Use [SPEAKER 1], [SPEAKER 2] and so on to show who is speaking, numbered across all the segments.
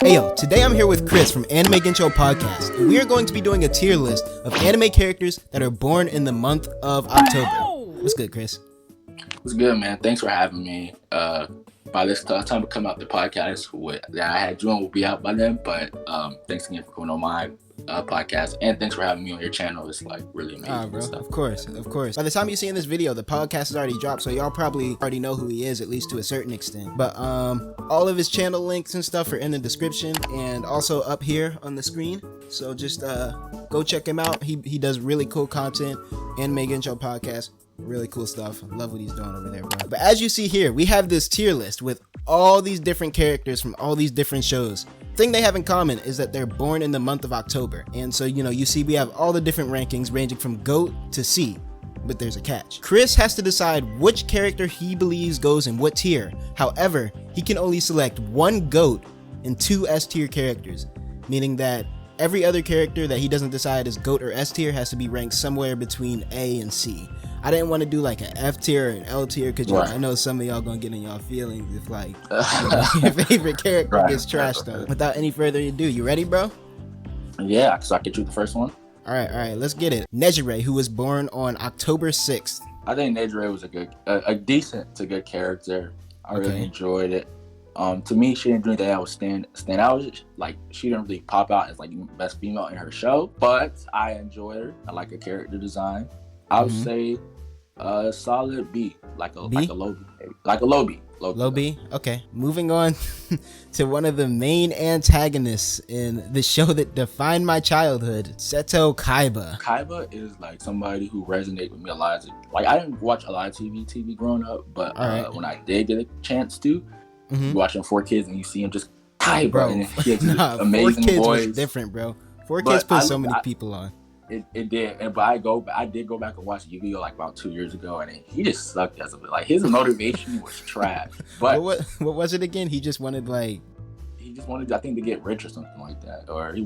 [SPEAKER 1] Hey yo, today I'm here with Chris from Anime Gensho Podcast, and we are going to be doing a tier list of anime characters that are born in the month of October. What's good, Chris?
[SPEAKER 2] What's good, man? Thanks for having me. By this time to come out the podcast that I had joined will be out by then, but thanks again for coming on my podcast, and thanks for having me on your channel. It's like really amazing.
[SPEAKER 1] Bro, of course. By the time you see in this video, the podcast has already dropped, so y'all probably already know who he is, at least to a certain extent. But all of his channel links and stuff are in the description and also up here on the screen. So just go check him out. He does really cool content. Anime Gensho Podcast. Really cool stuff. Love what he's doing over there, bro. But as you see here, we have this tier list with all these different characters from all these different shows. Thing they have in common is that they're born in the month of October. And so, you see we have all the different rankings ranging from GOAT to C. But there's a catch. Chris has to decide which character he believes goes in what tier. However, he can only select one GOAT and two S tier characters, meaning that every other character that he doesn't decide is GOAT or S tier has to be ranked somewhere between A and C. I didn't want to do like an F tier or an L tier because I know some of y'all gonna get in y'all feelings if like your favorite character gets trashed on. Without any further ado, you ready, bro?
[SPEAKER 2] Yeah, so I get you the first one.
[SPEAKER 1] All right, let's get it. 𝙏𝙖𝙡𝙠, who was born on October 6th.
[SPEAKER 2] I think 𝙏𝙖𝙡𝙠 was a decent to good character. I really enjoyed it. To me, she didn't do anything that was stand out. Like, she didn't really pop out as like best female in her show, but I enjoyed her. I like her character design. I would say solid B, like a low B. Low B. Okay, moving on to one of the main antagonists in the show that defined my childhood, 𝙏𝙖𝙡𝙠. 𝙏𝙖𝙡 is like somebody who resonated with me a lot. Like, I didn't watch a lot of TV growing up, but when I did get a chance to, watching 4Kids and you see him just 𝙏𝙖𝙡, and he has amazing
[SPEAKER 1] 4Kids
[SPEAKER 2] voice.
[SPEAKER 1] Was different, bro. 4Kids put so many people on.
[SPEAKER 2] It did, but I did go back and watch Yu-Gi-Oh! Like about 2 years ago, and he just sucked as a bit. Like, his motivation was trash. But
[SPEAKER 1] what was it again? He just wanted I
[SPEAKER 2] think to get rich or something like that, or he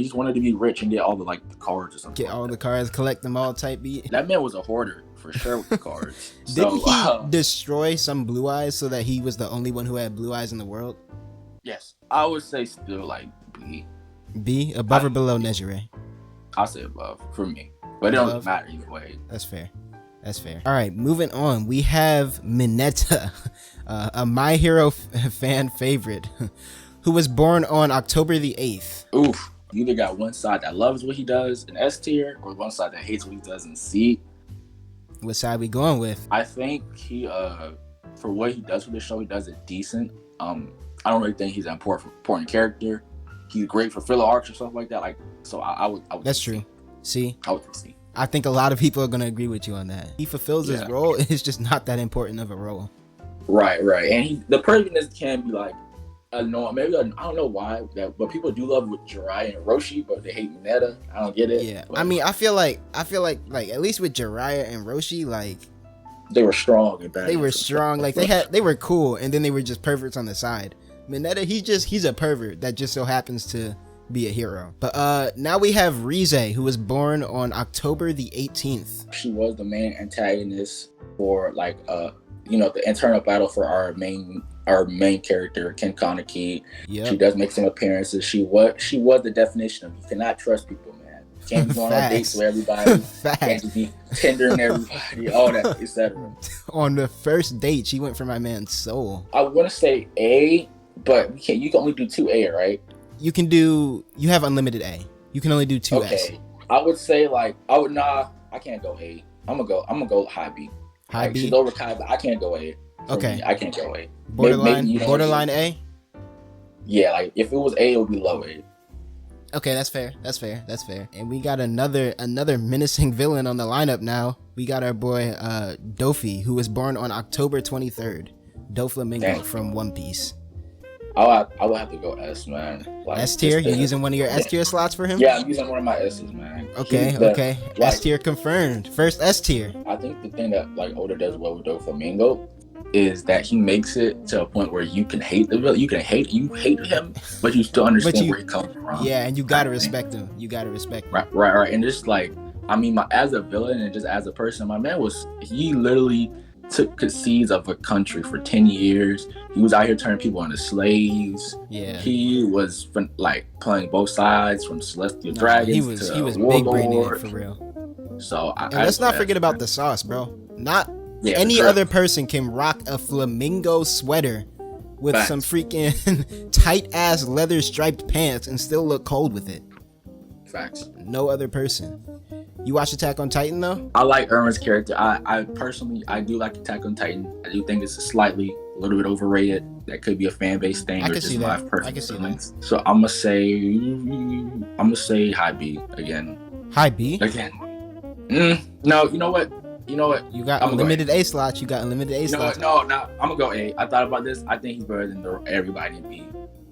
[SPEAKER 2] just wanted to be rich and get all the the cards or something.
[SPEAKER 1] Get all the cards, collect them all type beat.
[SPEAKER 2] That man was a hoarder for sure with the cards.
[SPEAKER 1] Didn't he destroy some blue eyes so that he was the only one who had blue eyes in the world? Yes,
[SPEAKER 2] I would say still like B.
[SPEAKER 1] B, above or below 𝙏𝙖𝙡𝙠?
[SPEAKER 2] I'll say above for me, but it doesn't matter either way.
[SPEAKER 1] That's fair. All right, moving on. We have Mineta, a My Hero fan favorite, who was born on October the 8th.
[SPEAKER 2] Oof. You either got one side that loves what he does in S tier, or one side that hates what he does in C.
[SPEAKER 1] What side we going with?
[SPEAKER 2] I think he, for what he does for the show, he does it decent. I don't really think he's an important character. He's great for filler arcs or stuff like that. So I would.
[SPEAKER 1] That's true. See,
[SPEAKER 2] I would see.
[SPEAKER 1] I think a lot of people are gonna agree with you on that. He fulfills his role. It's just not that important of a role.
[SPEAKER 2] Right. And the perviness can be like annoying. Maybe I don't know why, but people do love with Jiraiya and Roshi, but they hate Mineta. I don't get it.
[SPEAKER 1] Yeah, I mean, I feel like at least with Jiraiya and Roshi, like
[SPEAKER 2] they were strong and bad.
[SPEAKER 1] They were strong. Like they were cool, and then they were just perverts on the side. Mineta, he's a pervert that just so happens to be a hero. But now we have 𝙏𝙖𝙡𝙠, who was born on October the 18th.
[SPEAKER 2] She was the main antagonist for the internal battle for our main character, Ken Kaneki. Yep. She does make some appearances. She was the definition of you cannot trust people, man. You can't be going on dates with everybody. Can't just be tendering everybody, all that, etc.
[SPEAKER 1] On the first date, she went for my man's soul.
[SPEAKER 2] I want to say A, but you can only do 2A, right?
[SPEAKER 1] You have unlimited A. You can only do 2S.
[SPEAKER 2] Okay. I would say I can't go A. I'm gonna go high B.
[SPEAKER 1] High B.
[SPEAKER 2] She's over Kai, but I can't go A.
[SPEAKER 1] Okay.
[SPEAKER 2] I can't go A.
[SPEAKER 1] Borderline A?
[SPEAKER 2] Yeah, if it was A, it would be low A.
[SPEAKER 1] Okay, that's fair. And we got another menacing villain on the lineup now. We got our boy 𝙏𝙖𝙡, who was born on October 23rd. 𝙏Flamingo from One Piece.
[SPEAKER 2] I would have to go S, man.
[SPEAKER 1] S tier? You using one of your S tier slots for him?
[SPEAKER 2] Yeah, I'm using one of my S's, man.
[SPEAKER 1] Okay. S tier confirmed. First S tier.
[SPEAKER 2] I think the thing that Oda does well with 𝙏Flamingo is that he makes it to a point where you can hate the villain. You hate him, but you still understand where he comes from.
[SPEAKER 1] Yeah, and you gotta respect him.
[SPEAKER 2] Right. And just as a villain and just as a person, my man he literally took seeds of a country for 10 years. He was out here turning people into slaves.
[SPEAKER 1] Yeah.
[SPEAKER 2] He was like playing both sides, from celestial dragons
[SPEAKER 1] he was
[SPEAKER 2] warlord.
[SPEAKER 1] big braining it for real.
[SPEAKER 2] So
[SPEAKER 1] let's not forget about the sauce, bro. Not any other person can rock a flamingo sweater with some freaking tight ass leather striped pants and still look cold with it.
[SPEAKER 2] Facts.
[SPEAKER 1] No other person. You watch Attack on Titan though?
[SPEAKER 2] I like Irwin's character. I personally do like Attack on Titan. I do think it's a little bit overrated. That could be a fan base thing.
[SPEAKER 1] I can see that. I can see that.
[SPEAKER 2] So I'm gonna say high B again.
[SPEAKER 1] High B?
[SPEAKER 2] Again. No, you know what?
[SPEAKER 1] You got unlimited A slots. You got unlimited A slots.
[SPEAKER 2] No, I'm gonna go A. I thought about this. I think he's better than everybody in B.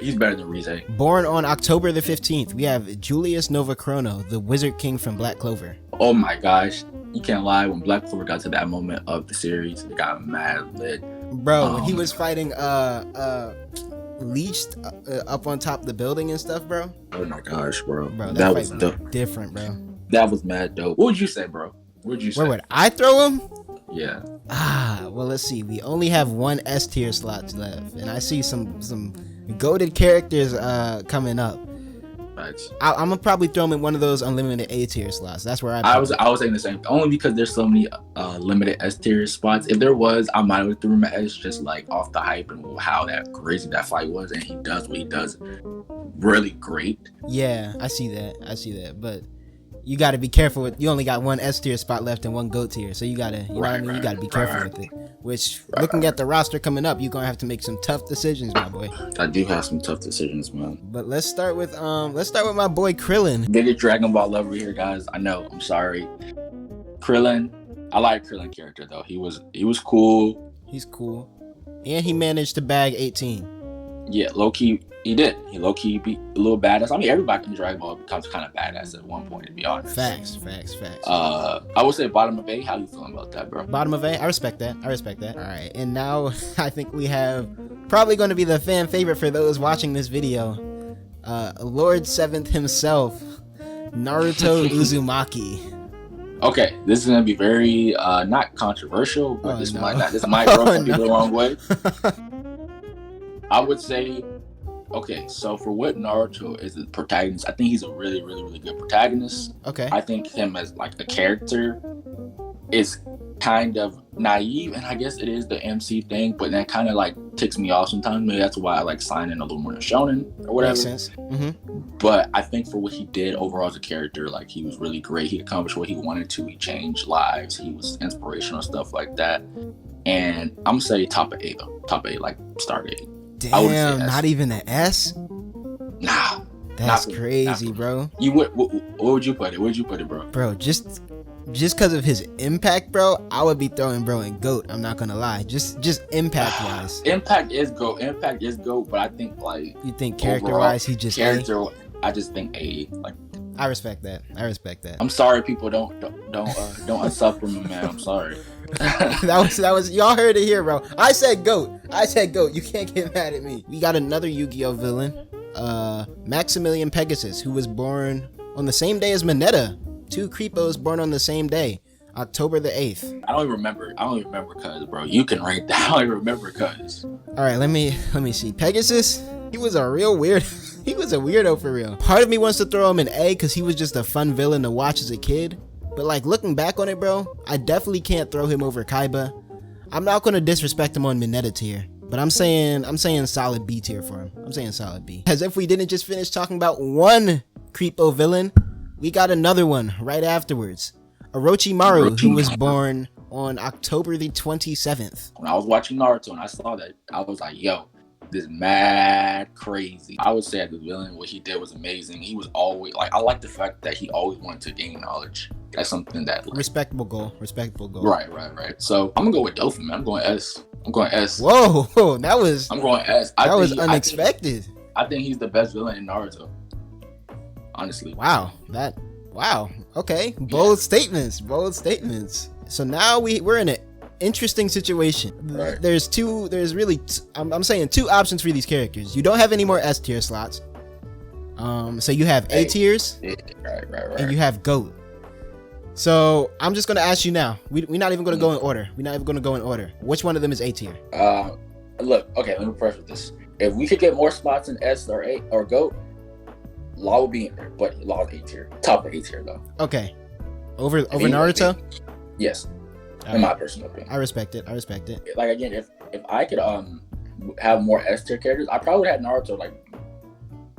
[SPEAKER 2] He's better than Rize.
[SPEAKER 1] Born on October the 15th, we have Julius Novachrono, the Wizard King from Black Clover.
[SPEAKER 2] Oh my gosh. You can't lie. When Black Clover got to that moment of the series, it got mad lit.
[SPEAKER 1] Bro, when he was fighting Leeched up on top of the building and stuff, bro.
[SPEAKER 2] Oh my gosh, bro.
[SPEAKER 1] That was dope. Different, bro.
[SPEAKER 2] That was mad dope. What would you say, bro? What would you say?
[SPEAKER 1] Where would I throw him?
[SPEAKER 2] Yeah.
[SPEAKER 1] Well, let's see. We only have one S tier slots left, and I see some goated characters coming up.
[SPEAKER 2] Thanks.
[SPEAKER 1] I'm gonna probably throw him in one of those unlimited A tier slots. That's where
[SPEAKER 2] I was saying the same. Only because there's so many limited S tier spots. If there was, I might have threw him at S, just like off the hype and how that crazy that fight was, and he does what he does really great.
[SPEAKER 1] Yeah, I see that. But you got to be careful with. You only got one S tier spot left and one GOAT tier, so you gotta, you know what I mean. You gotta be careful with it. Which, looking at the roster coming up, you're gonna have to make some tough decisions, my boy.
[SPEAKER 2] I do have some tough decisions, man.
[SPEAKER 1] But let's start with my boy Krillin.
[SPEAKER 2] Biggest Dragon Ball lover here, guys. I know. I'm sorry. Krillin. I like Krillin character though. He was cool.
[SPEAKER 1] He's cool, and he managed to bag 18.
[SPEAKER 2] Yeah, low key. He did. He low key be a little badass. I mean, everybody in Dragon Ball becomes kind of badass at one point, to be honest.
[SPEAKER 1] Facts.
[SPEAKER 2] I would say bottom of A. How you feeling about that, bro?
[SPEAKER 1] Bottom of A. I respect that. All right, and now I think we have probably going to be the fan favorite for those watching this video. Lord Seventh himself, Naruto Uzumaki.
[SPEAKER 2] Okay, this is gonna be very not controversial, but this might rub some people the wrong way. I would say, okay, so for what Naruto is the protagonist, I think he's a really, really, really good protagonist.
[SPEAKER 1] Okay.
[SPEAKER 2] I think him as like a character is kind of naive, and I guess it is the MC thing, but that kind of like ticks me off sometimes. Maybe that's why I like signing a little more to shonen or whatever.
[SPEAKER 1] Makes sense. Mm-hmm.
[SPEAKER 2] But I think for what he did overall as a character, like he was really great. He accomplished what he wanted to. He changed lives. He was inspirational, stuff like that. And I'm gonna say top of A though. Top A, like start A.
[SPEAKER 1] Damn, not even an S?
[SPEAKER 2] Nah.
[SPEAKER 1] That's crazy, bro.
[SPEAKER 2] What would you put it? Where'd you put it, bro?
[SPEAKER 1] Bro, just because of his impact, bro, I would be throwing bro in GOAT. I'm not gonna lie. Just impact wise.
[SPEAKER 2] Impact is GOAT, but I think like
[SPEAKER 1] you think character wise he just
[SPEAKER 2] character.
[SPEAKER 1] A?
[SPEAKER 2] I just think A. Like
[SPEAKER 1] I respect that. I'm
[SPEAKER 2] sorry, people. Don't unsub from me, man. I'm sorry.
[SPEAKER 1] that was y'all heard it here, bro. I said GOAT. You can't get mad at me. We got another Yu-Gi-Oh villain, Maximilian Pegasus, who was born on the same day as Mineta. Two creepos born on the same day, October the 8th.
[SPEAKER 2] I don't even remember cuz, bro. You can rank that. I don't even remember cuz.
[SPEAKER 1] All right, let me see. Pegasus, he was a real weird. He was a weirdo for real. Part of me wants to throw him in A because he was just a fun villain to watch as a kid. But like looking back on it, bro, I definitely can't throw him over Kaiba. I'm not gonna disrespect him on Mineta tier, but I'm saying solid B tier for him. I'm saying solid B. As if we didn't just finish talking about one creepo villain, we got another one right afterwards. Orochimaru, who was born on October the 27th.
[SPEAKER 2] When I was watching Naruto and I saw that, I was like, yo, this mad crazy. I would say the villain, what he did was amazing. He was always like, I like the fact that he always wanted to gain knowledge. That's something that like, respectable goal. Right. So I'm gonna go with Dothan, man. I'm going S.
[SPEAKER 1] Whoa, that was.
[SPEAKER 2] I'm going S.
[SPEAKER 1] That was unexpected.
[SPEAKER 2] I think he's the best villain in Naruto. Honestly.
[SPEAKER 1] Wow. Okay. Bold statements. So now we're in an interesting situation.
[SPEAKER 2] Right.
[SPEAKER 1] There's really I'm saying two options for these characters. You don't have any more S tier slots. So you have A tiers.
[SPEAKER 2] Right.
[SPEAKER 1] And you have GOAT. So I'm just gonna ask you now. We're not even gonna go in order. We're not even gonna go in order. Which one of them is A tier?
[SPEAKER 2] Look, okay, let me press with this. If we could get more spots in S or A or GOAT, Law would be in there, but Law's A tier. Top of A tier though.
[SPEAKER 1] Okay. Over Naruto?
[SPEAKER 2] Yes. In my personal opinion.
[SPEAKER 1] I respect it.
[SPEAKER 2] Like again, if I could have more S tier characters, I probably would have Naruto like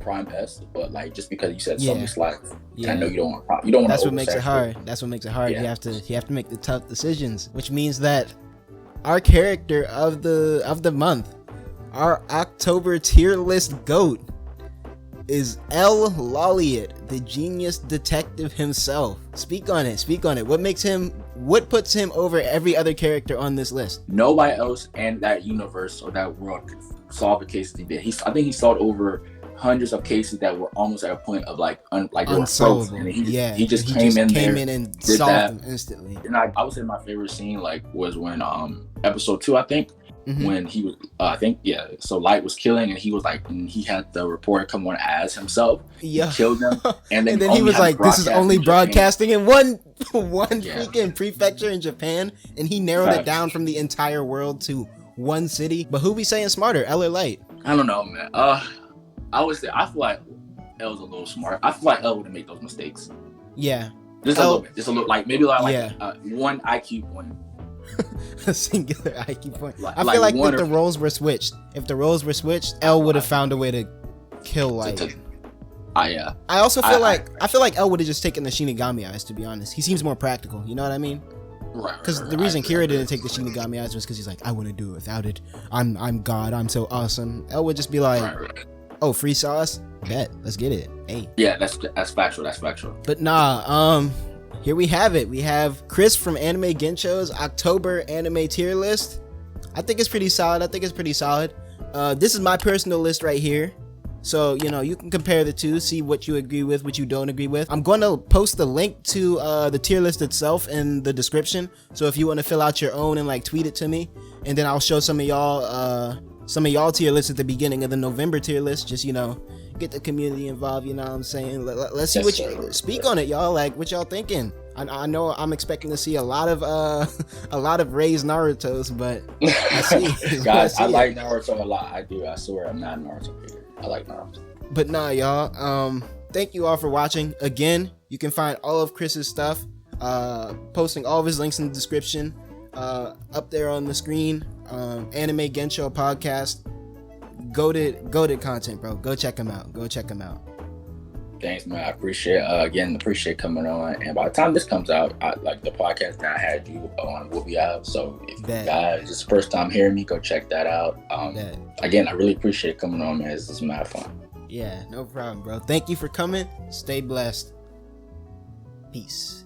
[SPEAKER 2] prime S, but like just because you said so many slides, I know you don't want.
[SPEAKER 1] That's what makes it hard. Yeah. You have to make the tough decisions, which means that our character of the month, our October tier list GOAT, is 𝙏𝙧𝙡𝙠, the genius detective himself. Speak on it. What puts him over every other character on this list?
[SPEAKER 2] Nobody else in that universe or that world could solve the cases he did. I think he solved over hundreds of cases that were almost at a point of like
[SPEAKER 1] unsolvable.
[SPEAKER 2] He just came in
[SPEAKER 1] and solved them instantly.
[SPEAKER 2] And I would say my favorite scene was when episode 2, I think. Mm-hmm. When he was, so Light was killing, and he was and he had the reporter come on as himself. Yeah, he killed them, and then he was like, "This is only broadcasting in one freaking prefecture in Japan," and he narrowed it down from the entire world to one city. But who be saying smarter, L or Light? I don't know, man. I would say I feel like L's a little smart. I feel like L wouldn't make those mistakes. Yeah, just a little bit, like maybe one IQ point. A singular IQ point. I feel like if the roles were switched, L would have found a way to kill Light. I also feel like L would have just taken the Shinigami eyes, to be honest. He seems more practical, you know what I mean? Right. Because the reason Kira didn't take the Shinigami eyes was because he's like, I wouldn't do it without it. I'm God. I'm so awesome. L would just be like, oh, free sauce? Bet. Let's get it. Hey. Yeah, that's factual. But nah, here we have it. We have Chris from Anime Gensho's October anime tier list. I think it's pretty solid. This is my personal list right here. So, you can compare the two, see what you agree with, what you don't agree with. I'm going to post the link to the tier list itself in the description. So if you want to fill out your own and tweet it to me, and then I'll show some of y'all tier lists at the beginning of the November tier list. Just, get the community involved, you know what I'm saying? Let's see what you speak on it, y'all. What y'all thinking? I know I'm expecting to see a lot of raised Narutos, but let's see. Guys, I like Naruto a lot. I do. I swear, I'm not a Naruto fan. I like Naruto. But nah, y'all. Thank you all for watching. Again, you can find all of Chris's stuff, posting all of his links in the description, up there on the screen. Anime Gensho podcast. Goated content, bro. Go check him out. Thanks, man. I appreciate coming on. And by the time this comes out, the podcast that I had you on will be out. So if you guys, it's the first time hearing me, go check that out. Again, I really appreciate coming on, man. This is mad fun. Yeah, no problem, bro. Thank you for coming. Stay blessed. Peace.